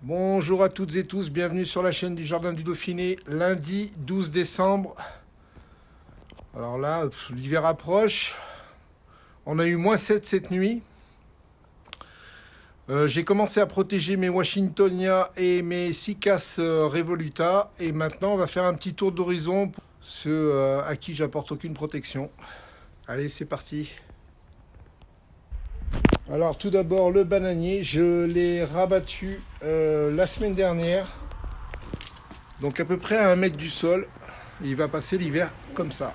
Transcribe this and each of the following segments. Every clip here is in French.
Bonjour à toutes et tous, bienvenue sur la chaîne du Jardin du Dauphiné, lundi 12 décembre. Alors là, l'hiver approche, on a eu -7 cette nuit. J'ai commencé à protéger mes Washingtonia et mes Cycas Revoluta. Et maintenant, on va faire un petit tour d'horizon pour ceux à qui j'apporte aucune protection. Allez, c'est parti. Alors tout d'abord le bananier, je l'ai rabattu la semaine dernière, donc à peu près à 1 mètre du sol. Il va passer l'hiver comme ça.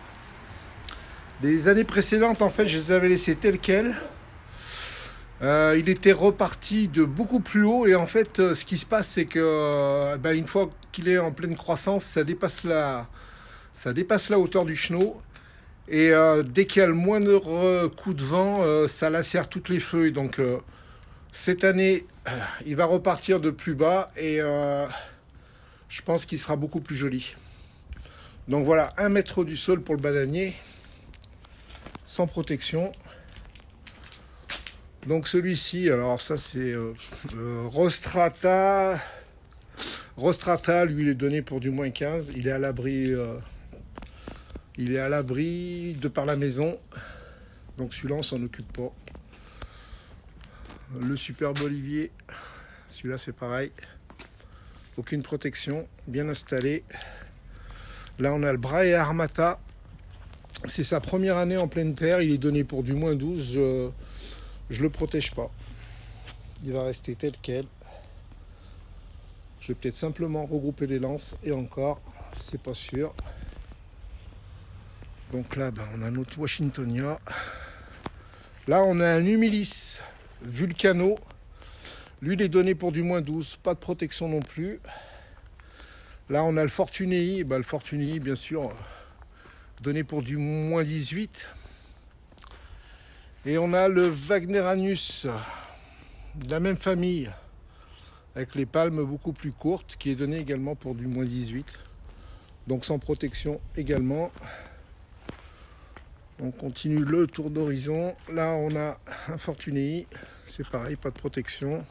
Les années précédentes, en fait, je les avais laissés tels quels. Il était reparti de beaucoup plus haut et en fait, ce qui se passe, c'est que une fois qu'il est en pleine croissance, ça dépasse la hauteur du chenot. Et dès qu'il y a le moindre coup de vent, ça lacère toutes les feuilles. Donc cette année, il va repartir de plus bas et je pense qu'il sera beaucoup plus joli. Donc voilà, 1 mètre du sol pour le bananier, sans protection. Donc celui-ci, alors ça c'est Rostrata. Rostrata, lui, il est donné pour du -15. Il est à l'abri. Il est à l'abri de par la maison. Donc celui-là, on s'en occupe pas. Le superbe olivier, celui-là, c'est pareil. Aucune protection, bien installé. Là, on a le Brahe Armata. C'est sa première année en pleine terre. Il est donné pour du -12. Je le protège pas. Il va rester tel quel. Je vais peut-être simplement regrouper les lances. Et encore, c'est pas sûr. Donc là, on a notre Washingtonia. Là, on a un Humilis Vulcano. Lui, il est donné pour du -12. Pas de protection non plus. Là, on a le Fortunei. Le Fortunei, bien sûr, donné pour du -18. Et on a le Wagneranus de la même famille, avec les palmes beaucoup plus courtes, qui est donné également pour du -18. Donc sans protection également. On continue le tour d'horizon. Là, on a un Fortunei. C'est pareil, pas de protection.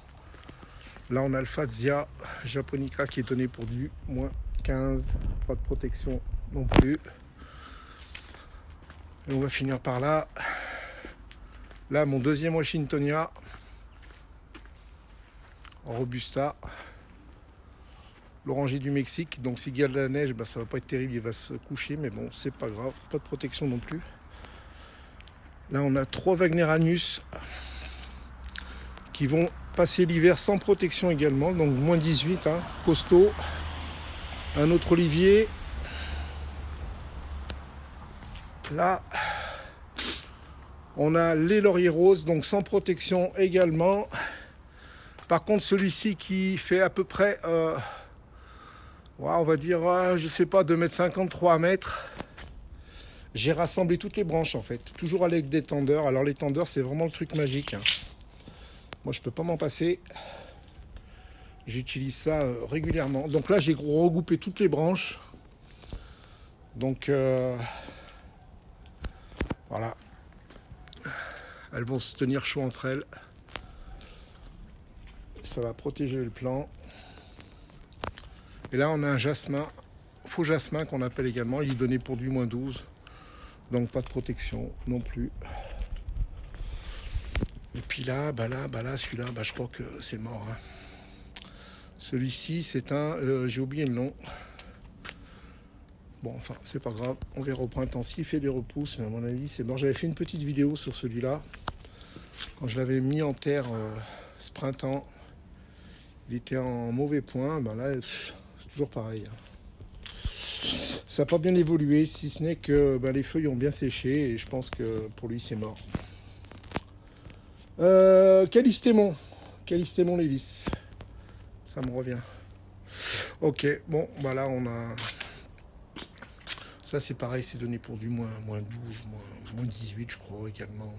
Là, on a le Fazia Japonica qui est donné pour du -15. Pas de protection non plus. Et on va finir par là. Là, mon deuxième Washingtonia. Robusta. L'oranger du Mexique. Donc, s'il y a de la neige, ça va pas être terrible. Il va se coucher. Mais bon, c'est pas grave. Pas de protection non plus. Là, on a 3 Wagneranus qui vont passer l'hiver sans protection également. Donc, -18, costaud. Un autre olivier. Là, on a les lauriers roses, donc sans protection également. Par contre, celui-ci qui fait à peu près, on va dire, je sais pas, 2,50 m, 3 mètres. J'ai rassemblé toutes les branches en fait, toujours avec des tendeurs. Alors les tendeurs, c'est vraiment le truc magique. Moi, je peux pas m'en passer. J'utilise ça régulièrement. Donc là, j'ai regroupé toutes les branches. Donc voilà. Elles vont se tenir chaud entre elles. Ça va protéger le plant. Et là, on a un jasmin, faux jasmin qu'on appelle également. Il est donné pour du -12. Donc pas de protection non plus. Et puis là, celui-là, je crois que c'est mort. Celui-ci, c'est un... j'ai oublié le nom. Bon, enfin, c'est pas grave. On verra au printemps s'il fait des repousses. Mais à mon avis, c'est mort. J'avais fait une petite vidéo sur celui-là. Quand je l'avais mis en terre ce printemps, il était en mauvais point. Là, c'est toujours pareil. Ça n'a pas bien évolué, si ce n'est que les feuilles ont bien séché. Et je pense que pour lui, c'est mort. Calystémon Lévis. Ça me revient. Ok, bon, là, on a... Ça, c'est pareil, c'est donné pour du -12, -18, je crois, également.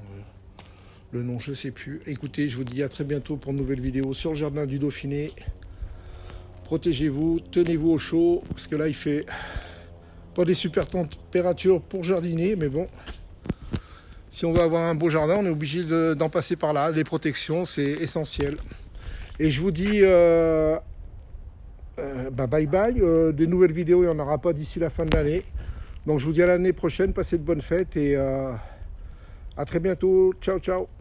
Le nom, je sais plus. Écoutez, je vous dis à très bientôt pour une nouvelle vidéo sur le Jardin du Dauphiné. Protégez-vous, tenez-vous au chaud, parce que là, il fait pas des super températures pour jardiner, mais bon, si on veut avoir un beau jardin, on est obligé d'en passer par là. Les protections, c'est essentiel. Et je vous dis bye bye. Des nouvelles vidéos, il n'y en aura pas d'ici la fin de l'année. Donc je vous dis à l'année prochaine, passez de bonnes fêtes et à très bientôt. Ciao, ciao.